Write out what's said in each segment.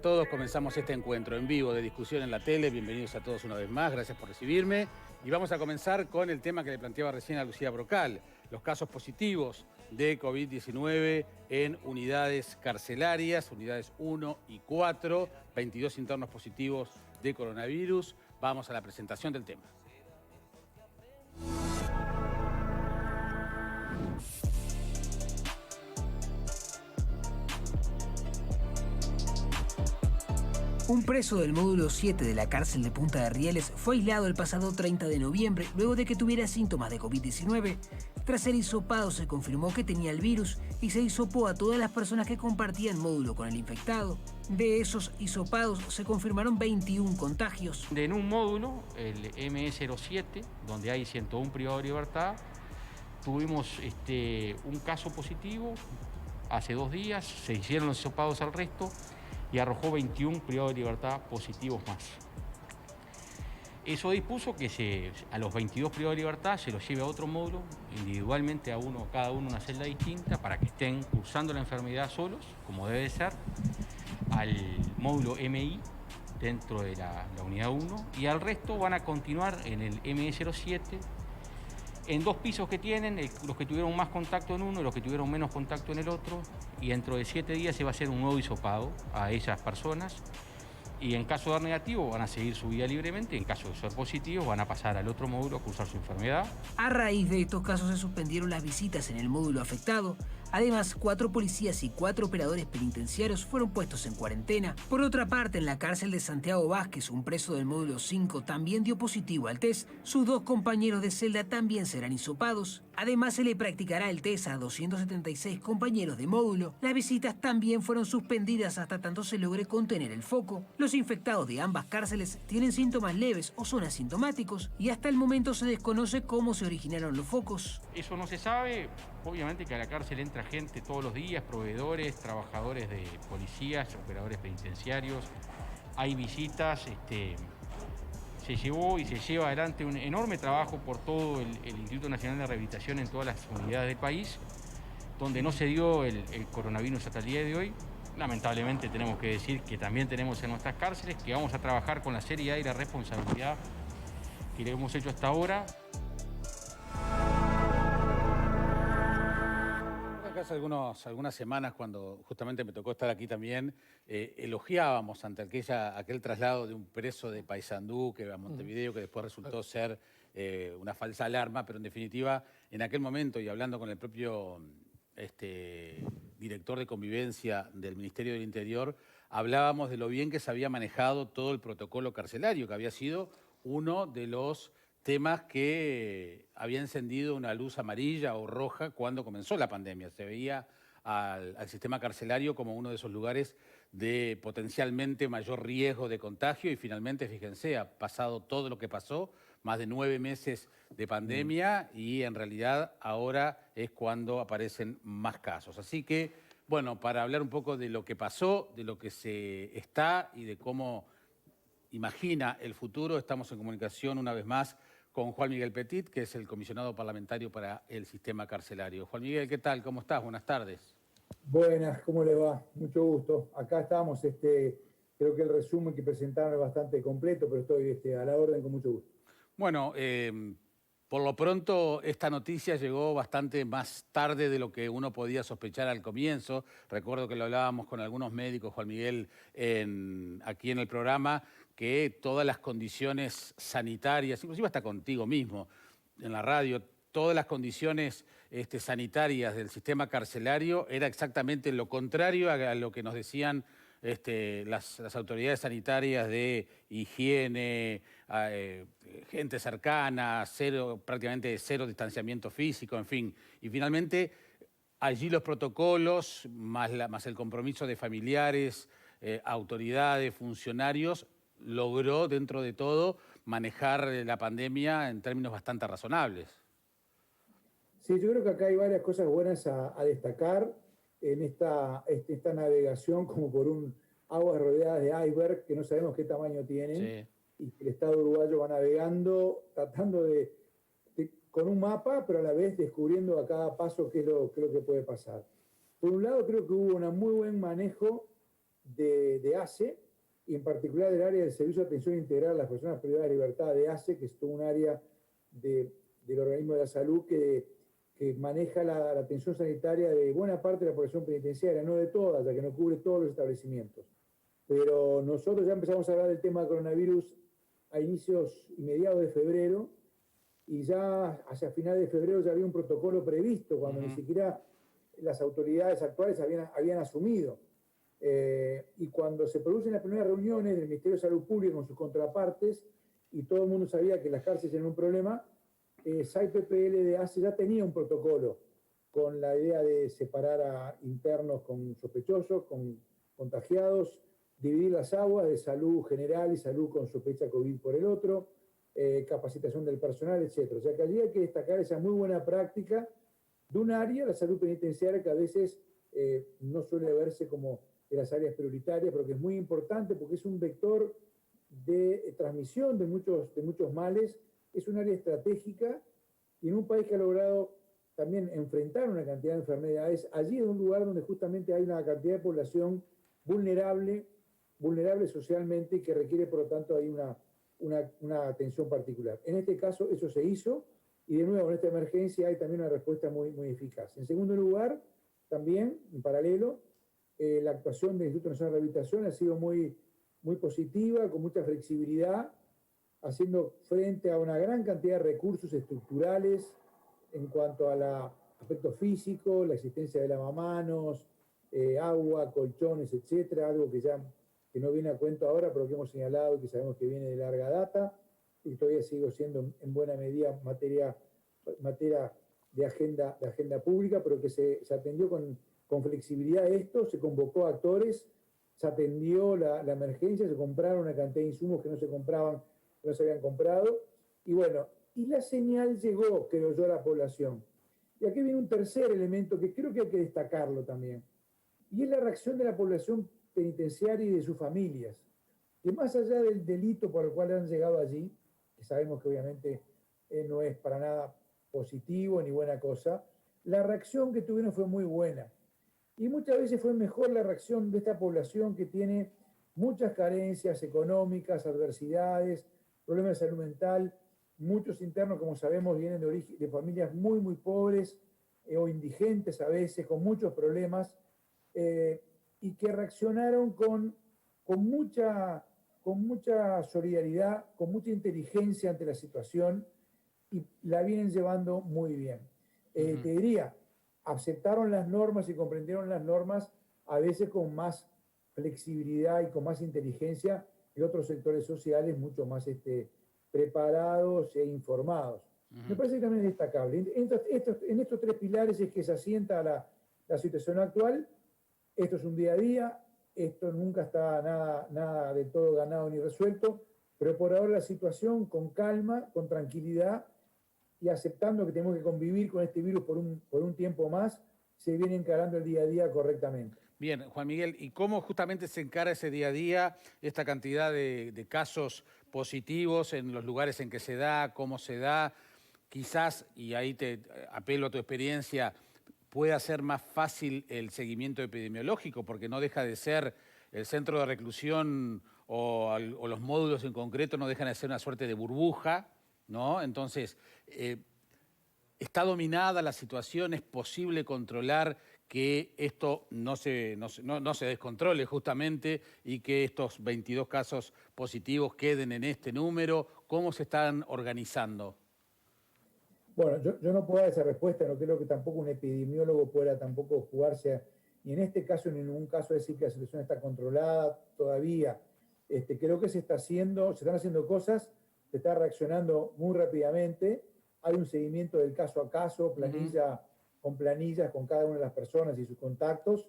Todos comenzamos este encuentro en vivo de discusión en la tele. Bienvenidos a todos una vez más, gracias por recibirme. Y vamos a comenzar con el tema que le planteaba recién a Lucía Brocal, los casos positivos de COVID-19 en unidades carcelarias, unidades 1 y 4, 22 internos positivos de coronavirus. Vamos a la presentación del tema. Un preso del módulo 7 de la cárcel de Punta de Rieles fue aislado el pasado 30 de noviembre luego de que tuviera síntomas de COVID-19. Tras ser hisopado se confirmó que tenía el virus y se hisopó a todas las personas que compartían módulo con el infectado. De esos hisopados se confirmaron 21 contagios. En un módulo, el ME07, donde hay 101 privados de libertad, tuvimos un caso positivo hace 2 días, se hicieron los hisopados al resto y arrojó 21 privados de libertad positivos más. Eso dispuso que a los 22 privados de libertad se los lleve a otro módulo, individualmente cada uno una celda distinta, para que estén cursando la enfermedad solos, como debe ser, al módulo MI dentro de la unidad 1, y al resto van a continuar en el ME07, en 2 pisos que tienen, los que tuvieron más contacto en uno y los que tuvieron menos contacto en el otro, y dentro de 7 días se va a hacer un nuevo hisopado a esas personas, y en caso de dar negativo van a seguir su vida libremente, y en caso de ser positivos van a pasar al otro módulo a cursar su enfermedad. A raíz de estos casos se suspendieron las visitas en el módulo afectado. Además, 4 policías y 4 operadores penitenciarios fueron puestos en cuarentena. Por otra parte, en la cárcel de Santiago Vázquez, un preso del módulo 5 también dio positivo al test. Sus 2 compañeros de celda también serán hisopados. Además, se le practicará el test a 276 compañeros de módulo. Las visitas también fueron suspendidas hasta tanto se logre contener el foco. Los infectados de ambas cárceles tienen síntomas leves o son asintomáticos y hasta el momento se desconoce cómo se originaron los focos. Eso no se sabe. Obviamente que a la cárcel entra gente todos los días, proveedores, trabajadores de policías, operadores penitenciarios. Hay visitas, se llevó y se lleva adelante un enorme trabajo por todo el Instituto Nacional de Rehabilitación en todas las unidades del país, donde no se dio el coronavirus hasta el día de hoy. Lamentablemente tenemos que decir que también tenemos en nuestras cárceles, que vamos a trabajar con la seriedad y la responsabilidad que le hemos hecho hasta ahora. Hace algunas semanas, cuando justamente me tocó estar aquí también, elogiábamos ante aquel traslado de un preso de Paysandú a Montevideo, que después resultó ser una falsa alarma, pero en definitiva, en aquel momento, y hablando con el propio director de convivencia del Ministerio del Interior, hablábamos de lo bien que se había manejado todo el protocolo carcelario, que había sido uno de los temas que había encendido una luz amarilla o roja cuando comenzó la pandemia. Se veía al sistema carcelario como uno de esos lugares de potencialmente mayor riesgo de contagio y finalmente, fíjense, ha pasado todo lo que pasó, más de 9 meses de pandemia y en realidad ahora es cuando aparecen más casos. Así que, bueno, para hablar un poco de lo que pasó, de lo que se está y de cómo imagina el futuro, estamos en comunicación una vez más con Juan Miguel Petit, que es el comisionado parlamentario para el sistema carcelario. Juan Miguel, ¿qué tal? ¿Cómo estás? Buenas tardes. Buenas, ¿cómo le va? Mucho gusto. Acá estamos, creo que el resumen que presentaron es bastante completo, pero estoy a la orden con mucho gusto. Bueno, por lo pronto esta noticia llegó bastante más tarde de lo que uno podía sospechar al comienzo. Recuerdo que lo hablábamos con algunos médicos, Juan Miguel, aquí en el programa, que todas las condiciones sanitarias, inclusive hasta contigo mismo en la radio, todas las condiciones sanitarias del sistema carcelario era exactamente lo contrario a lo que nos decían las autoridades sanitarias de higiene, gente cercana, prácticamente cero distanciamiento físico, en fin. Y finalmente allí los protocolos, más el compromiso de familiares, autoridades, funcionarios, logró dentro de todo manejar la pandemia en términos bastante razonables. Sí, yo creo que acá hay varias cosas buenas a destacar en esta navegación como por aguas rodeadas de iceberg que no sabemos qué tamaño tienen. Sí. Y que el Estado uruguayo va navegando, tratando con un mapa, pero a la vez descubriendo a cada paso qué es lo que puede pasar. Por un lado, creo que hubo un muy buen manejo de ACE, y en particular del área del Servicio de Atención Integral a las Personas Privadas de Libertad de ACE, que es todo un área del organismo de la salud que maneja la atención sanitaria de buena parte de la población penitenciaria, no de todas, ya que no cubre todos los establecimientos. Pero nosotros ya empezamos a hablar del tema del coronavirus a inicios y mediados de febrero, y ya hacia finales de febrero ya había un protocolo previsto, cuando ni siquiera las autoridades actuales habían asumido. Y cuando se producen las primeras reuniones del Ministerio de Salud Pública con sus contrapartes, y todo el mundo sabía que las cárceles eran un problema, SAI-PPL de ACE ya tenía un protocolo con la idea de separar a internos con sospechosos, con contagiados, dividir las aguas de salud general y salud con sospecha COVID por el otro, capacitación del personal, etc. O sea que allí hay que destacar esa muy buena práctica de un área, la salud penitenciaria, que a veces no suele verse como de las áreas prioritarias, pero que es muy importante porque es un vector de transmisión de muchos males, es un área estratégica, y en un país que ha logrado también enfrentar una cantidad de enfermedades, allí es un lugar donde justamente hay una cantidad de población vulnerable socialmente, y que requiere, por lo tanto, hay una atención particular. En este caso, eso se hizo, y de nuevo, en esta emergencia hay también una respuesta muy, muy eficaz. En segundo lugar, también, en paralelo, la actuación del Instituto Nacional de Rehabilitación ha sido muy, muy positiva, con mucha flexibilidad, haciendo frente a una gran cantidad de recursos estructurales en cuanto al aspecto físico, la existencia de lavamanos, agua, colchones, etcétera, algo que no viene a cuento ahora, pero que hemos señalado y que sabemos que viene de larga data, y todavía sigue siendo en buena medida materia de agenda pública, pero que se atendió con flexibilidad a esto, se convocó a actores, se atendió la emergencia, se compraron una cantidad de insumos que no se habían comprado, y bueno, y la señal llegó, creo yo, a la población. Y aquí viene un tercer elemento que creo que hay que destacarlo también, y es la reacción de la población penitenciaria y de sus familias, que más allá del delito por el cual han llegado allí, que sabemos que obviamente no es para nada positivo ni buena cosa, la reacción que tuvieron fue muy buena. Y muchas veces fue mejor la reacción de esta población que tiene muchas carencias económicas, adversidades, problemas de salud mental. Muchos internos, como sabemos, vienen de familias muy, muy pobres o indigentes a veces, con muchos problemas, y que reaccionaron con mucha solidaridad, con mucha inteligencia ante la situación, y la vienen llevando muy bien. Te diría, aceptaron las normas y comprendieron las normas, a veces con más flexibilidad y con más inteligencia que otros sectores sociales mucho más preparados e informados. Me parece que también es destacable. En estos tres pilares es que se asienta la situación actual. Esto es un día a día, esto nunca está nada de todo ganado ni resuelto, pero por ahora la situación, con calma, con tranquilidad, y aceptando que tenemos que convivir con este virus por un tiempo más, se viene encarando el día a día correctamente. Bien, Juan Miguel, ¿y cómo justamente se encara ese día a día, esta cantidad de casos positivos en los lugares en que se da, cómo se da? Quizás, y ahí te apelo a tu experiencia, pueda ser más fácil el seguimiento epidemiológico, porque no deja de ser el centro de reclusión o los módulos en concreto no dejan de ser una suerte de burbuja, ¿no? Entonces, ¿está dominada la situación? ¿Es posible controlar que esto no se descontrole justamente y que estos 22 casos positivos queden en este número? ¿Cómo se están organizando? Bueno, yo no puedo dar esa respuesta, no creo que tampoco un epidemiólogo pueda tampoco jugarse, ni en este caso ni en ningún caso, decir que la situación está controlada todavía. Creo que se están haciendo cosas, se está reaccionando muy rápidamente, hay un seguimiento del caso a caso, con planillas con cada una de las personas y sus contactos.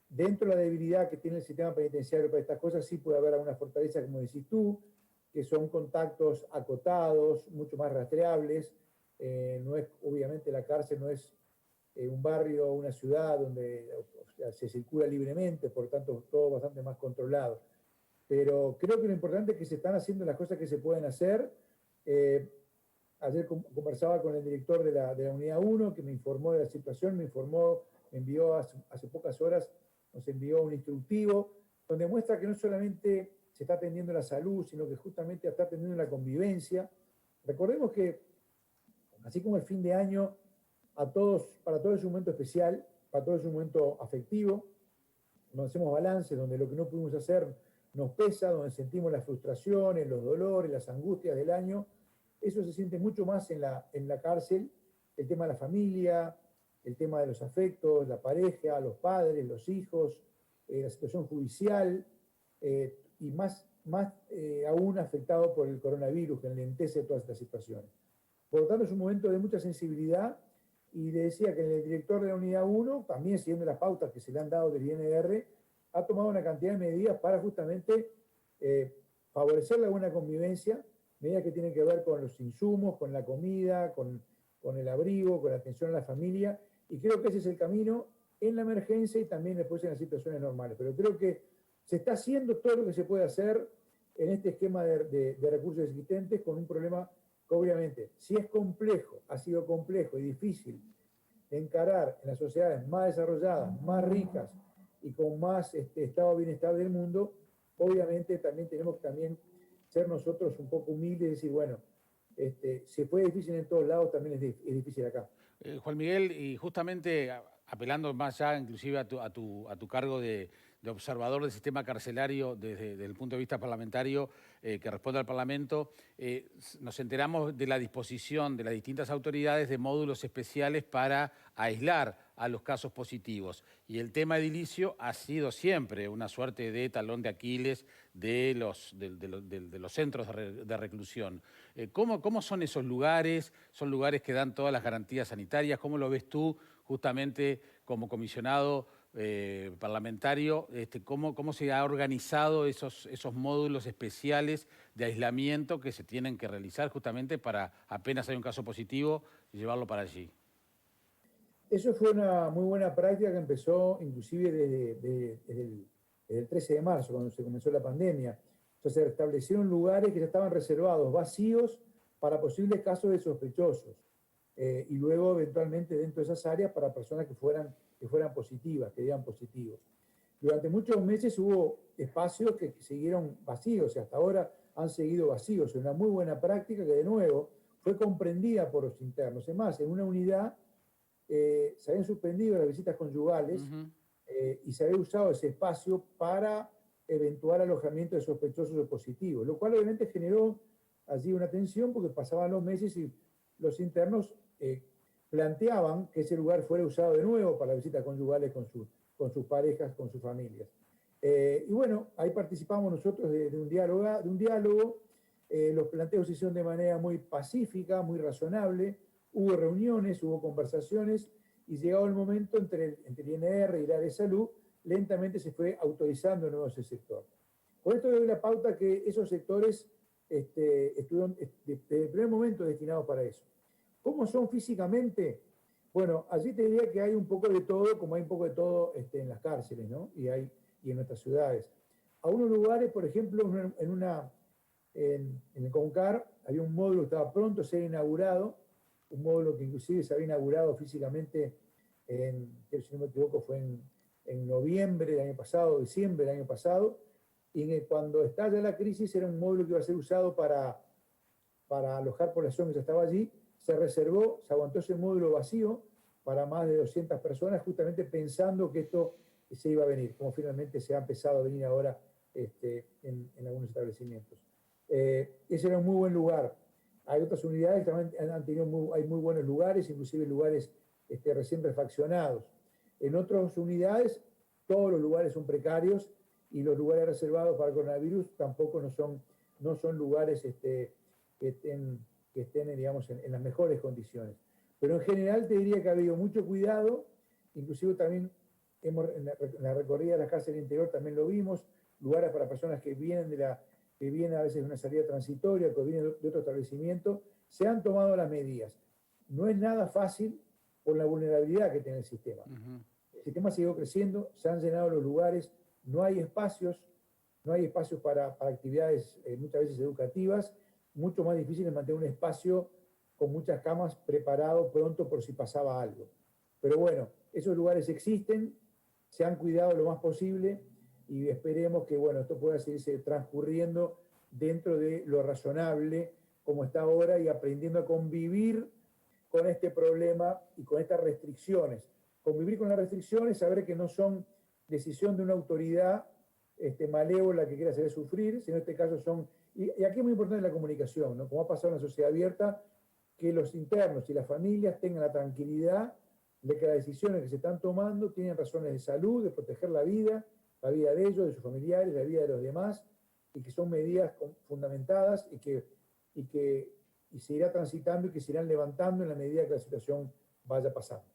Dentro de la debilidad que tiene el sistema penitenciario para estas cosas, sí puede haber alguna fortaleza, como decís tú, que son contactos acotados, mucho más rastreables. No es, obviamente la cárcel no es un barrio o una ciudad donde se circula libremente, por tanto todo bastante más controlado. Pero creo que lo importante es que se están haciendo las cosas que se pueden hacer. Ayer conversaba con el director de la Unidad 1, que me informó de la situación, me envió hace pocas horas, nos envió un instructivo donde muestra que no solamente se está atendiendo la salud, sino que justamente está atendiendo la convivencia. Recordemos que, así como el fin de año, para todos es un momento especial, para todos es un momento afectivo, donde hacemos balances, donde lo que no pudimos hacer nos pesa, donde sentimos las frustraciones, los dolores, las angustias del año. Eso se siente mucho más en la cárcel, el tema de la familia, el tema de los afectos, la pareja, los padres, los hijos, la situación judicial, y más aún afectado por el coronavirus, que enlentece todas estas situaciones. Por lo tanto, es un momento de mucha sensibilidad, y le decía que el director de la Unidad 1, también siguiendo las pautas que se le han dado del INR, ha tomado una cantidad de medidas para justamente favorecer la buena convivencia, medidas que tienen que ver con los insumos, con la comida, con el abrigo, con la atención a la familia, y creo que ese es el camino en la emergencia y también después en las situaciones normales. Pero creo que se está haciendo todo lo que se puede hacer en este esquema de recursos existentes, con un problema que obviamente, si es complejo, ha sido complejo y difícil de encarar en las sociedades más desarrolladas, más ricas y con más estado de bienestar del mundo, obviamente también tenemos que ser nosotros un poco humildes y decir, bueno, si fue difícil en todos lados, también es difícil acá. Juan Miguel, y justamente apelando más ya inclusive a tu cargo de observador del sistema carcelario desde el punto de vista parlamentario, que responde al Parlamento, nos enteramos de la disposición de las distintas autoridades de módulos especiales para aislar a los casos positivos. Y el tema edilicio ha sido siempre una suerte de talón de Aquiles de los centros de reclusión. ¿Cómo son esos lugares? ¿Son lugares que dan todas las garantías sanitarias? ¿Cómo lo ves tú justamente como comisionado parlamentario? ¿Cómo se ha organizado esos módulos especiales de aislamiento que se tienen que realizar justamente para apenas hay un caso positivo y llevarlo para allí? Eso fue una muy buena práctica que empezó inclusive desde el 13 de marzo, cuando se comenzó la pandemia. Entonces se establecieron lugares que ya estaban reservados, vacíos, para posibles casos de sospechosos. Y luego eventualmente dentro de esas áreas para personas que fueran positivas, que dieran positivos. Durante muchos meses hubo espacios que siguieron vacíos y hasta ahora han seguido vacíos. Es una muy buena práctica que de nuevo fue comprendida por los internos. Es más, en una unidad se habían suspendido las visitas conyugales y se había usado ese espacio para eventual alojamiento de sospechosos o positivos, lo cual obviamente generó allí una tensión porque pasaban los meses y los internos planteaban que ese lugar fuera usado de nuevo para visitas conyugales con sus parejas, con sus familias. Y bueno, ahí participamos nosotros de un diálogo. Los planteos se hicieron de manera muy pacífica, muy razonable. Hubo reuniones, hubo conversaciones, y llegado el momento entre el INR y el área de salud, lentamente se fue autorizando de nuevo ese sector. Con esto doy la pauta que esos sectores estuvieron desde el primer momento destinados para eso. ¿Cómo son físicamente? Bueno, allí te diría que hay un poco de todo, como hay un poco de todo en las cárceles, ¿no? Y en nuestras ciudades. A unos lugares, por ejemplo, en el CONCAR había un módulo que estaba pronto a ser inaugurado, un módulo que inclusive se había inaugurado físicamente, si no me equivoco, fue en noviembre del año pasado, diciembre del año pasado, y cuando estalla la crisis era un módulo que iba a ser usado para alojar población que ya estaba allí. Se reservó, se aguantó ese módulo vacío para más de 200 personas, justamente pensando que esto se iba a venir, como finalmente se ha empezado a venir ahora en algunos establecimientos. Ese era un muy buen lugar. Hay otras unidades que también hay muy buenos lugares, inclusive lugares recién refaccionados. En otras unidades, todos los lugares son precarios y los lugares reservados para el coronavirus tampoco no son lugares que estén digamos, en las mejores condiciones. Pero en general te diría que ha habido mucho cuidado, inclusive también en la recorrida de la cárcel interior también lo vimos, lugares para personas que vienen a veces de una salida transitoria, que vienen de otro establecimiento, se han tomado las medidas. No es nada fácil por la vulnerabilidad que tiene el sistema. El sistema ha seguido creciendo, se han llenado los lugares, no hay espacios para actividades muchas veces educativas, mucho más difícil es mantener un espacio con muchas camas preparado pronto por si pasaba algo. Pero bueno, esos lugares existen, se han cuidado lo más posible. y esperemos que, bueno, esto pueda seguirse transcurriendo dentro de lo razonable como está ahora y aprendiendo a convivir con este problema y con estas restricciones. Convivir con las restricciones, saber que no son decisión de una autoridad malévola que quiera hacer sufrir, sino en este caso son, y aquí es muy importante la comunicación, ¿no? Como ha pasado en la sociedad abierta, que los internos y las familias tengan la tranquilidad de que las decisiones que se están tomando tienen razones de salud, de proteger la vida de ellos, de sus familiares, la vida de los demás, y que son medidas fundamentadas y se irá transitando y que se irán levantando en la medida que la situación vaya pasando.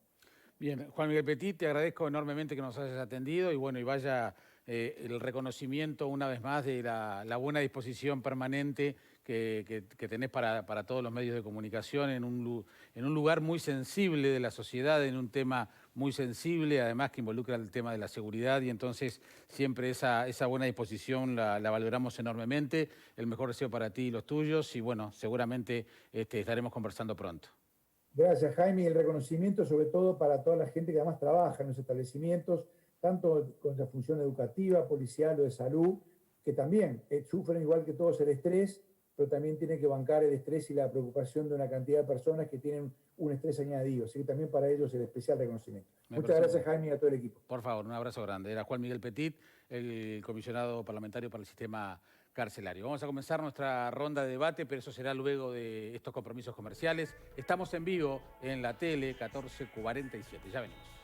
Bien, Juan Miguel Petit, te agradezco enormemente que nos hayas atendido y bueno, y vaya el reconocimiento una vez más de la buena disposición permanente que tenés para todos los medios de comunicación en un lugar muy sensible de la sociedad, en un tema muy sensible, además que involucra el tema de la seguridad y entonces siempre esa buena disposición la valoramos enormemente. El mejor deseo para ti y los tuyos y bueno, seguramente estaremos conversando pronto. Gracias, Jaime, y el reconocimiento sobre todo para toda la gente que además trabaja en los establecimientos, tanto con la función educativa, policial o de salud, que también sufren igual que todos el estrés, pero también tienen que bancar el estrés y la preocupación de una cantidad de personas que tienen un estrés añadido. Así que también para ellos el especial reconocimiento. Muchas gracias, Jaime, y a todo el equipo. Por favor, un abrazo grande. Era Juan Miguel Petit, el comisionado parlamentario para el sistema carcelario. Vamos a comenzar nuestra ronda de debate, pero eso será luego de estos compromisos comerciales. Estamos en vivo en la tele 1447. Ya venimos.